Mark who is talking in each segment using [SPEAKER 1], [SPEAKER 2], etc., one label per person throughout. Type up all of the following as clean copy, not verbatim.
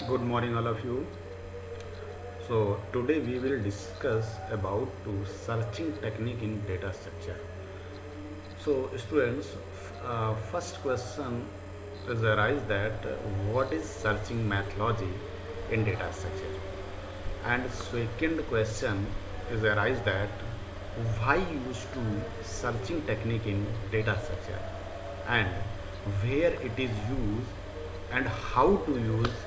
[SPEAKER 1] Good morning, all of you. So today we will discuss about to searching technique in data structure. So students, first question is arise that what is searching methodology in data structure, and second question is arise that why use to searching technique in data structure, and where it is used and how to use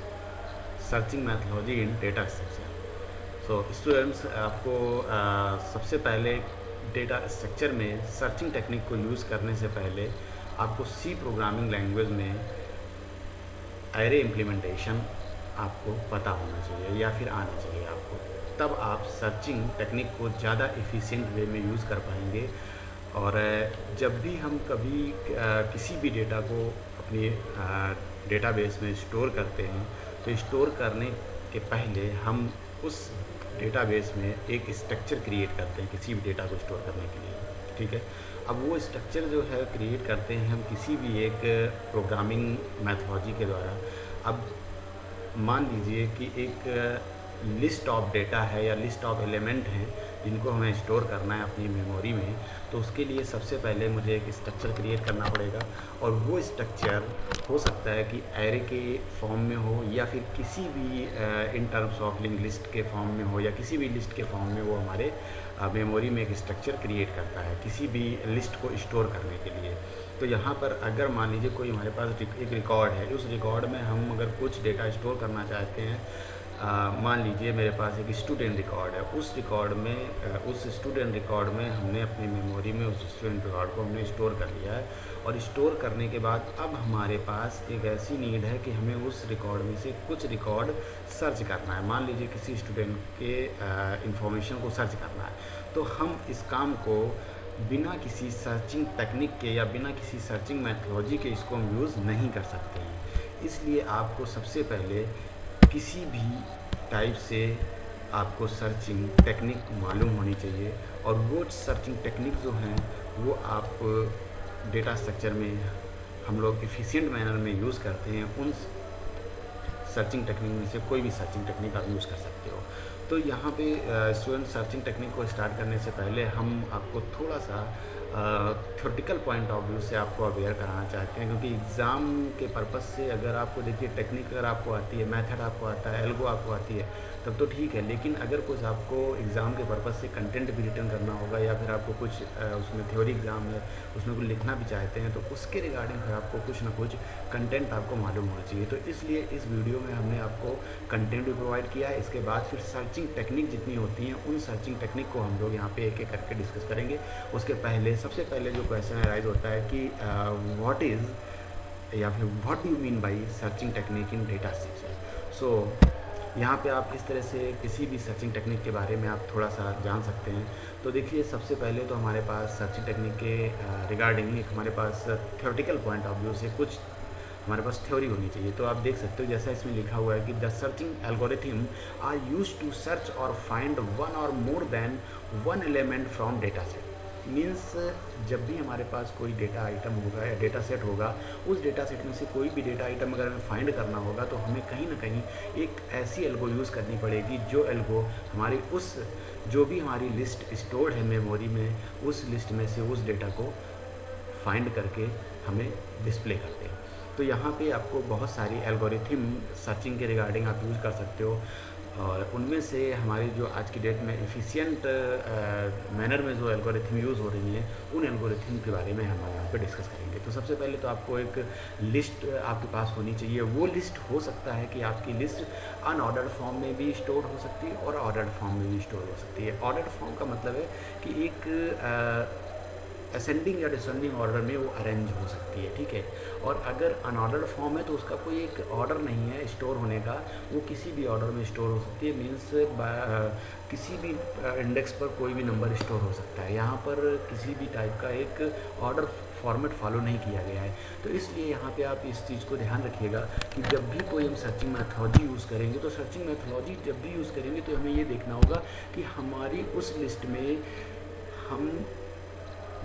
[SPEAKER 1] searching methodology in data structure. So students आपको सबसे पहले data structure में searching technique को use करने से पहले आपको C programming language में एरे इम्प्लीमेंटेशन आपको पता होना चाहिए या फिर आना चाहिए आपको, तब आप सर्चिंग टेक्निक को ज़्यादा एफिशिएंट वे में यूज़ कर पाएंगे। और जब भी हम कभी किसी भी डेटा को अपनी डेटाबेस में स्टोर करते हैं तो स्टोर करने के पहले हम उस डेटाबेस में एक स्ट्रक्चर क्रिएट करते हैं किसी भी डेटा को स्टोर करने के लिए, ठीक है। अब वो स्ट्रक्चर जो है क्रिएट करते हैं हम किसी भी एक प्रोग्रामिंग मैथोलॉजी के द्वारा। अब मान लीजिए कि एक लिस्ट ऑफ डेटा है या लिस्ट ऑफ एलिमेंट हैं जिनको हमें स्टोर करना है अपनी मेमोरी में, तो उसके लिए सबसे पहले मुझे एक स्ट्रक्चर क्रिएट करना पड़ेगा। और वो स्ट्रक्चर हो सकता है कि एरे के फॉर्म में हो या फिर किसी भी in terms of link list के फॉर्म में हो या किसी भी लिस्ट के फॉर्म में वो हमारे मेमोरी में एक स्ट्रक्चर क्रिएट करता है किसी भी लिस्ट को स्टोर करने के लिए। तो यहाँ पर अगर मान लीजिए कोई हमारे पास एक रिकॉर्ड है, उस रिकॉर्ड में हम अगर कुछ डेटा स्टोर करना चाहते हैं, मान लीजिए मेरे पास एक स्टूडेंट रिकॉर्ड है, उस रिकॉर्ड में उस स्टूडेंट रिकॉर्ड में हमने अपनी मेमोरी में उस स्टूडेंट रिकॉर्ड को हमने स्टोर कर लिया है। और स्टोर करने के बाद अब हमारे पास एक ऐसी नीड है कि हमें उस रिकॉर्ड में से कुछ रिकॉर्ड सर्च करना है। मान लीजिए किसी स्टूडेंट के इंफॉर्मेशन को सर्च करना है, तो हम इस काम को बिना किसी सर्चिंग टेक्निक के या बिना किसी सर्चिंग मैथोलॉजी के इसको हम यूज़ नहीं कर सकते हैं। इसलिए आपको सबसे पहले किसी भी टाइप से आपको सर्चिंग टेक्निक मालूम होनी चाहिए, और वो सर्चिंग टेक्निक जो हैं वो आप डेटा स्ट्रक्चर में हम लोग एफिशिएंट मैनर में यूज़ करते हैं। उन सर्चिंग टेक्निक में से कोई भी सर्चिंग टेक्निक आप यूज़ कर सकते हो। तो यहाँ पे स्टूडेंट सर्चिंग टेक्निक को स्टार्ट करने से पहले हम आपको थोड़ा सा थ्योरेटिकल पॉइंट ऑफ व्यू से आपको अवेयर कराना चाहते हैं, क्योंकि एग्ज़ाम के पर्पज़ से अगर आपको देखिए टेक्निक अगर आपको आती है, मेथड आपको आता है, एल्गो आपको आती है, तब तो ठीक है। लेकिन अगर कुछ आपको एग्ज़ाम के पर्पज़ से कंटेंट भी रिटर्न करना होगा या फिर आपको कुछ उसमें थ्योरी एग्ज़ाम है उसमें कुछ लिखना भी चाहते हैं, तो उसके रिगार्डिंग फिर आपको कुछ ना कुछ कंटेंट आपको मालूम होना चाहिए। तो इसलिए इस वीडियो में हमने आपको कंटेंट भी प्रोवाइड किया है। इसके बाद फिर सर्चिंग टेक्निक जितनी होती हैं उन सर्चिंग टेक्निक को हम लोग यहाँ पे एक एक करके डिस्कस करेंगे। उसके पहले सबसे पहले जो क्वेश्चन अराइज होता है कि व्हाट इज़ या फिर what do you mean by searching technique in data structure. So यहाँ पे आप इस तरह से किसी भी सर्चिंग टेक्निक के बारे में आप थोड़ा सा जान सकते हैं। तो देखिए सबसे पहले तो हमारे पास सर्चिंग टेक्निक के रिगार्डिंग एक हमारे पास थ्योरेटिकल पॉइंट ऑफ व्यू से कुछ हमारे पास थ्योरी होनी चाहिए। तो आप देख सकते हो जैसा इसमें लिखा हुआ है कि the searching algorithm are use to search और find one or more than one element from data set. Means जब भी हमारे पास कोई डेटा आइटम होगा या डेटा सेट होगा, उस डेटा सेट में से कोई भी डेटा आइटम अगर हमें फाइंड करना होगा तो हमें कहीं ना कहीं एक ऐसी एल्गो यूज़ करनी पड़ेगी जो एल्गो हमारी उस जो भी हमारी लिस्ट स्टोर्ड है मेमोरी में, उस लिस्ट में से उस डेटा को फाइंड करके हमें डिस्प्ले करते हैं। तो यहाँ पे आपको बहुत सारी एल्गोरिथम सर्चिंग के रिगार्डिंग आप यूज़ कर सकते हो, और उनमें से हमारी जो आज की डेट में एफिशिएंट मैनर में जो एल्गोरिथम यूज़ हो रही हैं उन एल्गोरिथम के बारे में हम यहाँ पे डिस्कस करेंगे। तो सबसे पहले तो आपको एक लिस्ट आपके पास होनी चाहिए। वो लिस्ट हो सकता है कि आपकी लिस्ट अनऑर्डर्ड फॉर्म में भी स्टोर हो सकती है और ऑर्डर्ड फॉर्म में भी स्टोर हो सकती है। ऑर्डर्ड फॉर्म का मतलब है कि एक असेंडिंग या डिसेंडिंग ऑर्डर में वो अरेंज हो सकती है, ठीक है। और अगर अनऑर्डर्ड फॉर्म है तो उसका कोई एक ऑर्डर नहीं है स्टोर होने का, वो किसी भी ऑर्डर में स्टोर हो सकती है। मीन्स किसी भी इंडेक्स पर कोई भी नंबर स्टोर हो सकता है। यहाँ पर किसी भी टाइप का एक ऑर्डर फॉर्मेट फॉलो नहीं किया गया है। तो इसलिए यहाँ पे आप इस चीज़ को ध्यान रखिएगा कि जब भी कोई हम सर्चिंग मैथोलॉजी यूज़ करेंगे तो सर्चिंग मैथोलॉजी जब भी यूज़ करेंगे तो हमें ये देखना होगा कि हमारी उस लिस्ट में हम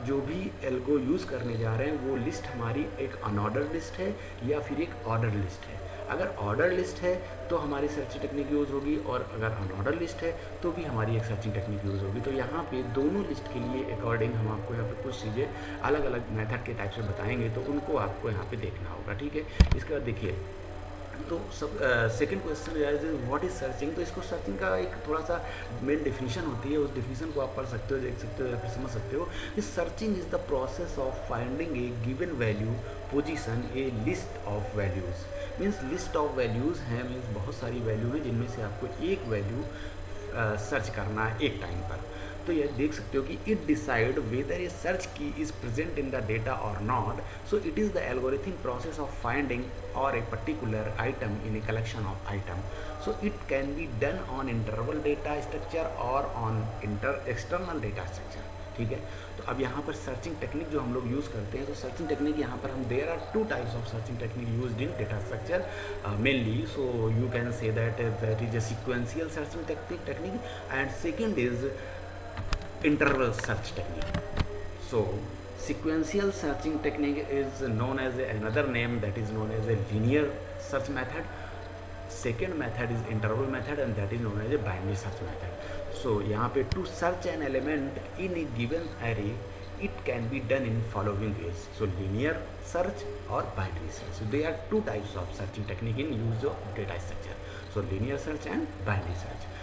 [SPEAKER 1] जो भी एल्गो यूज़ करने जा रहे हैं वो लिस्ट हमारी एक अनऑर्डर लिस्ट है या फिर एक ऑर्डर लिस्ट है। अगर ऑर्डर लिस्ट है तो हमारी सर्चिंग टेक्निक यूज़ होगी, और अगर अनऑर्डर लिस्ट है तो भी हमारी एक सर्चिंग टेक्निक यूज़ होगी। तो यहाँ पे दोनों लिस्ट के लिए अकॉर्डिंग हम आपको यहाँ पे कुछ चीज़ें अलग अलग मेथड के टाइप से बताएंगे, तो उनको आपको यहाँ पे देखना होगा, ठीक है। इसके बाद देखिए, तो सब second question is what is searching. तो इसको सर्चिंग का एक थोड़ा सा मेन डिफिनीशन होती है, उस डिफिनीशन को आप पढ़ सकते हो, देख सकते हो या फिर समझ सकते हो कि searching is the process of finding A given value position A list of values. Means list of values हैं, मीन्स बहुत सारी वैल्यू है जिनमें से आपको एक वैल्यू सर्च करना है एक टाइम पर। तो ये देख सकते हो कि it decide whether a search key is present in the data or not. So it is the algorithm process of finding or a particular item in a collection of item. So it can be done on interval data structure or on external data structure, ठीक है। तो अब यहाँ पर searching technique जो हम लोग use करते हैं, तो सर्चिंग टेक्निक यहाँ पर हम there are two types of searching technique used in data structure mainly. So you can say that is a sequential searching technique and second is interval search technique. So sequential searching technique is known as another name that is known as a linear search method. Second method is interval method and that is known as a binary search method. So यहाँ पे to search an element in a given array it can be done in following ways. So linear search or binary search. So there are two types of searching technique in use of data structure. So linear search and binary search.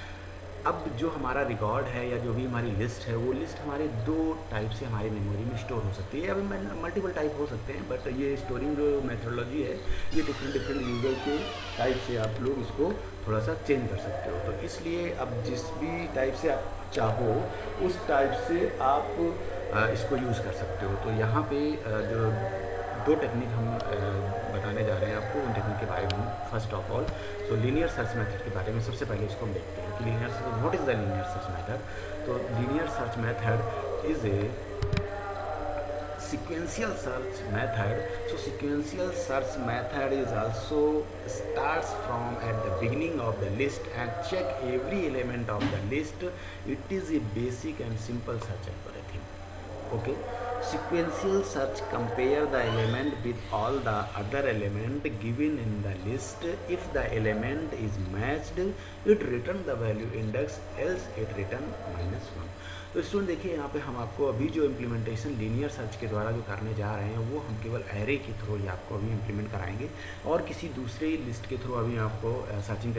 [SPEAKER 1] अब जो हमारा record है या जो भी हमारी list है, वो लिस्ट हमारे दो टाइप से हमारी मेमोरी में स्टोर हो सकती है, अभी मल्टीपल टाइप हो सकते हैं, बट ये स्टोरिंग जो मेथोडोलॉजी है ये डिफरेंट यूज़र के टाइप से आप लोग इसको थोड़ा सा चेंज कर सकते हो। तो इसलिए अब जिस भी टाइप से आप चाहो उस टाइप से आप इसको यूज़ कर सकते हो। तो यहाँ पे जो दो टेक्निक हम बताने जा रहे हैं आपको, उन टेक्निक के बारे में first of all so linear search method के बारे में सबसे पहले इसको हम देखते हैं कि linear search, what is the linear search method. तो linear search method is a sequential search method. So sequential search method is also starts from at the beginning of the list and check every element of the list. It is a basic and simple search algorithm. Okay, sequential search compare the element with all the other element given in the list. If the element is matched it return the value index, else it return -1. तो student देखिए यहाँ पे हम आपको अभी जो implementation linear search के द्वारा जो करने जा रहे हैं वो हम केवल एरे के थ्रू ही आपको अभी इम्प्लीमेंट कराएंगे, और किसी दूसरे लिस्ट के थ्रू अभी आपको सर्चिंग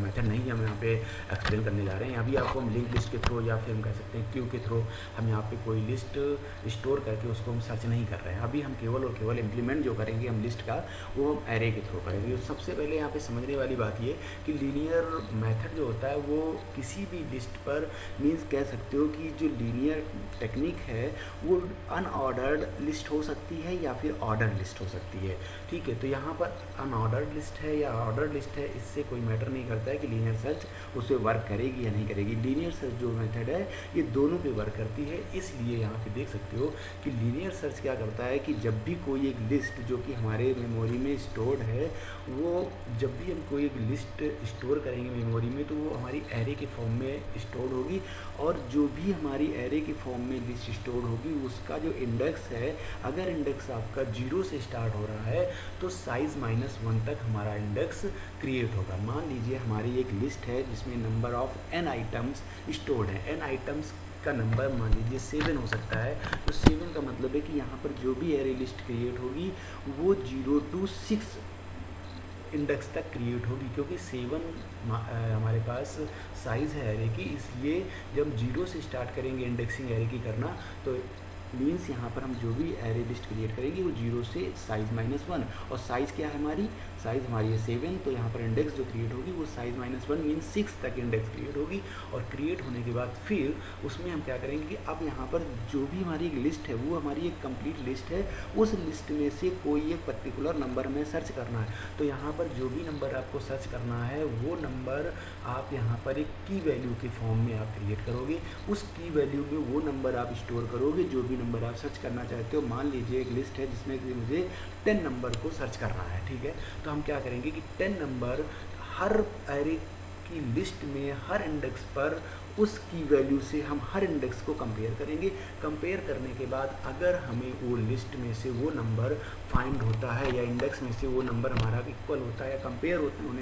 [SPEAKER 1] मेथड नहीं हम यहाँ पे एक्सप्लेन करने जा रहे हैं। अभी आपको हम लिंक लिस्ट के थ्रू या फिर हम कह सकते हैं क्यू के थ्रू हम यहाँ पे कोई लिस्ट स्टोर करके उसको हम सर्च नहीं कर रहे हैं। अभी हम केवल और केवल इम्प्लीमेंट जो करेंगे हम लिस्ट का वो हम एरे के थ्रू करेंगे। सबसे पहले यहाँ पे समझने वाली बात ये कि लीनियर मेथड जो होता है वो किसी भी लिस्ट पर मीन्स कह सकते हो कि जो लीनियर टेक्निक है वो अनऑर्डर्ड लिस्ट हो सकती है या फिर ऑर्डर लिस्ट हो सकती है, ठीक है। तो यहाँ पर अनऑर्डर्ड लिस्ट है या ऑर्डर लिस्ट है, इससे कोई मैटर नहीं करता है कि लीनियर सर्च उस पर वर्क करेगी या नहीं करेगी। लीनियर सर्च जो मेथड है ये दोनों पे वर्क करती है। इसलिए यहाँ पे देख सकते हो कि लीनियर सर्च क्या करता है कि जब भी कोई एक लिस्ट जो कि हमारे मेमोरी में स्टोर्ड है, वो जब भी हम कोई एक लिस्ट स्टोर करेंगे मेमोरी में तो वो हमारी एरे के फॉर्म में स्टोर होगी, और जो भी हमारी एरे के फॉर्म में लिस्ट स्टोर होगी उसका जो इंडेक्स है, अगर इंडेक्स आपका 0 से स्टार्ट हो रहा है तो साइज़ -1 तक हमारा इंडेक्स क्रिएट होगा। मान लीजिए हमारी एक लिस्ट है जिसमें number of n items stored है, n आइटम्स का नंबर मान लीजिए 7 हो सकता है। तो 7 का मतलब है कि यहाँ पर जो भी एरे लिस्ट क्रिएट होगी वो 0 to 6 इंडेक्स तक क्रिएट होगी, क्योंकि 7 हमारे पास साइज़ है एरे की। इसलिए जब 0 से स्टार्ट करेंगे इंडेक्सिंग एरे की करना तो मीन्स यहाँ पर हम जो भी एरे लिस्ट क्रिएट करेंगे वो 0 से साइज़ -1, और साइज़ क्या है हमारी, साइज़ हमारी है 7, तो यहाँ पर इंडेक्स जो क्रिएट होगी वो साइज़ -1 मीन्स 6 तक इंडेक्स क्रिएट होगी। और क्रिएट होने के बाद फिर उसमें हम क्या करेंगे कि अब यहाँ पर जो भी हमारी एक लिस्ट है वो हमारी एक कंप्लीट लिस्ट है, उस लिस्ट में से कोई एक पर्टिकुलर नंबर हमें सर्च करना है। तो यहाँ पर जो भी नंबर आपको सर्च करना है वो नंबर आप यहाँ पर एक की वैल्यू के फॉर्म में आप क्रिएट करोगे, उस की वैल्यू में वो नंबर आप स्टोर करोगे जो भी नंबर आप सर्च करना चाहते हो। मान लीजिए एक लिस्ट है जिसमें कि मुझे 10 नंबर को सर्च करना है, ठीक है। तो हम क्या करेंगे कि 10 नंबर हर एरे की लिस्ट में हर इंडेक्स पर उसकी वैल्यू से हम हर इंडेक्स को कंपेयर करेंगे। कंपेयर करने के बाद अगर हमें वो लिस्ट में से वो नंबर फाइंड होता है या इंडेक्स में से वो नंबर हमारा इक्वल होता है या कंपेयर होने